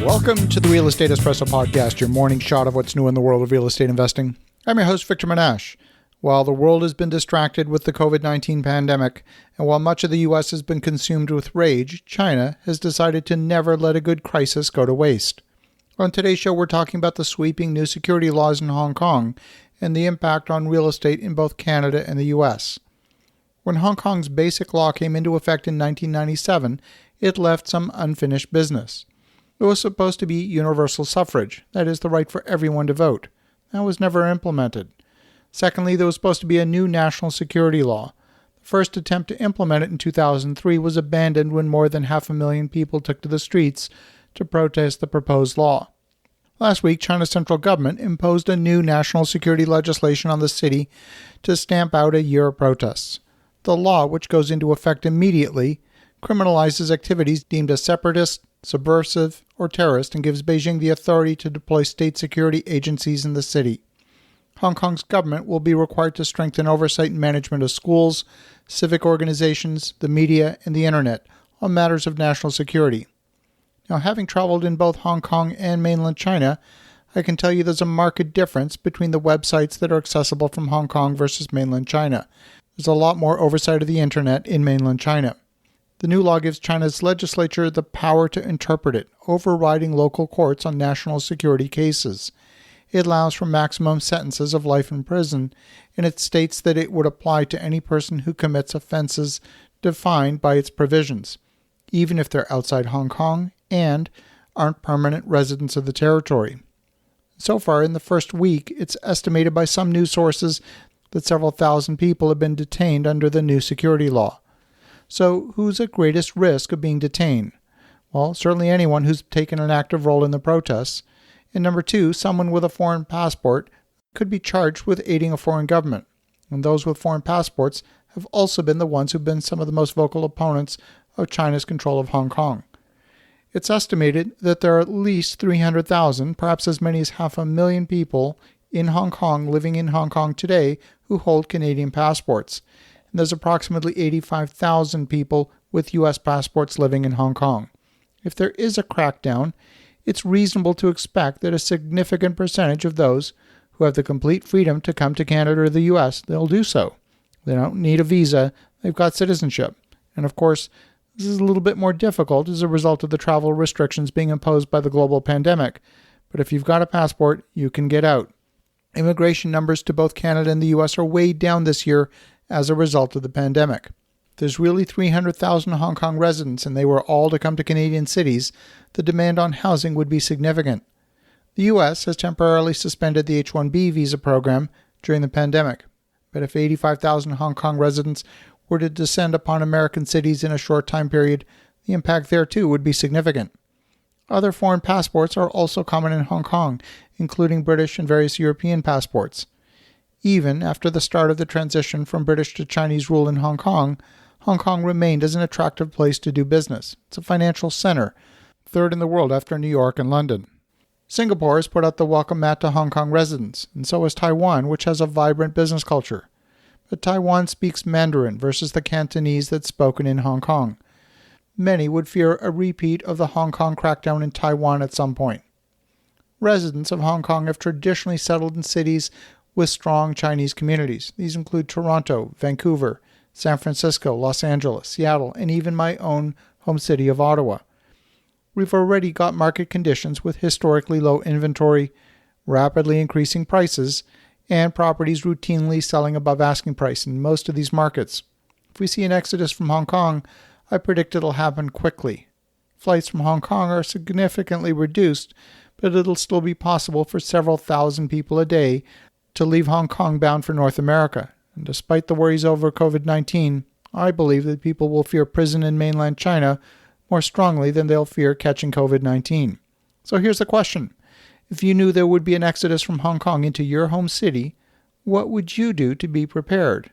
Welcome to the Real Estate Espresso Podcast, your morning shot of what's new in the world of real estate investing. I'm your host, Victor Menashe. While the world has been distracted with the COVID-19 pandemic, and while much of the U.S. has been consumed with rage, China has decided to never let a good crisis go to waste. On today's show, we're talking about the sweeping new security laws in Hong Kong and the impact on real estate in both Canada and the U.S. When Hong Kong's Basic Law came into effect in 1997, it left some unfinished business. It was supposed to be universal suffrage, that is, the right for everyone to vote. That was never implemented. Secondly, there was supposed to be a new national security law. The first attempt to implement it in 2003 was abandoned when more than 500,000 people took to the streets to protest the proposed law. Last week, China's central government imposed a new national security legislation on the city to stamp out a year of protests. The law, which goes into effect immediately, criminalizes activities deemed as separatist, subversive, or terrorist and gives Beijing the authority to deploy state security agencies in the city. Hong Kong's government will be required to strengthen oversight and management of schools, civic organizations, the media, and the internet on matters of national security. Now, having traveled in both Hong Kong and mainland China, I can tell you there's a marked difference between the websites that are accessible from Hong Kong versus mainland China. There's a lot more oversight of the internet in mainland China. The new law gives China's legislature the power to interpret it, overriding local courts on national security cases. It allows for maximum sentences of life in prison, and it states that it would apply to any person who commits offenses defined by its provisions, even if they're outside Hong Kong and aren't permanent residents of the territory. So far, in the first week, it's estimated by some news sources that several thousand people have been detained under the new security law. So who's at greatest risk of being detained? Well, certainly anyone who's taken an active role in the protests. And number two, someone with a foreign passport could be charged with aiding a foreign government. And those with foreign passports have also been the ones who've been some of the most vocal opponents of China's control of Hong Kong. It's estimated that there are at least 300,000, perhaps as many as 500,000 people in Hong Kong living in Hong Kong today who hold Canadian passports. And there's approximately 85,000 people with U.S. passports living in Hong Kong. If there is a crackdown, it's reasonable to expect that a significant percentage of those who have the complete freedom to come to Canada or the U.S., they'll do so. They don't need a visa, they've got citizenship. And of course, this is a little bit more difficult as a result of the travel restrictions being imposed by the global pandemic. But if you've got a passport, you can get out. Immigration numbers to both Canada and the U.S. are way down this year as a result of the pandemic. There's really 300,000 Hong Kong residents, and they were all to come to Canadian cities. The demand on housing would be significant. The U.S. has temporarily suspended the H-1B visa program during the pandemic. But if 85,000 Hong Kong residents were to descend upon American cities in a short time period, the impact there too would be significant. Other foreign passports are also common in Hong Kong, including British and various European passports. Even after the start of the transition from British to Chinese rule in Hong Kong remained as an attractive place to do business. It's a financial center, third in the world after New York and London. Singapore has put out the welcome mat to Hong Kong residents, and so has Taiwan, which has a vibrant business culture. But Taiwan speaks Mandarin versus the Cantonese that's spoken in Hong Kong. Many would fear a repeat of the Hong Kong crackdown in Taiwan at some point. Residents of Hong Kong have traditionally settled in cities with strong Chinese communities. These include Toronto, Vancouver, San Francisco, Los Angeles, Seattle, and even my own home city of Ottawa. We've already got market conditions with historically low inventory, rapidly increasing prices, and properties routinely selling above asking price in most of these markets. If we see an exodus from Hong Kong, I predict it'll happen quickly. Flights from Hong Kong are significantly reduced, but it'll still be possible for several thousand people a day to leave Hong Kong bound for North America. And despite the worries over COVID-19, I believe that people will fear prison in mainland China more strongly than they'll fear catching COVID-19. So here's the question. If you knew there would be an exodus from Hong Kong into your home city, what would you do to be prepared?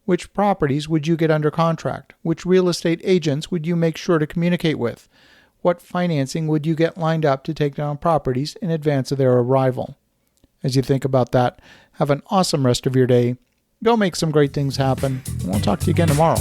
Which properties would you get under contract? Which real estate agents would you make sure to communicate with? What financing would you get lined up to take down properties in advance of their arrival? As you think about that, have an awesome rest of your day. Go make some great things happen. And we'll talk to you again tomorrow.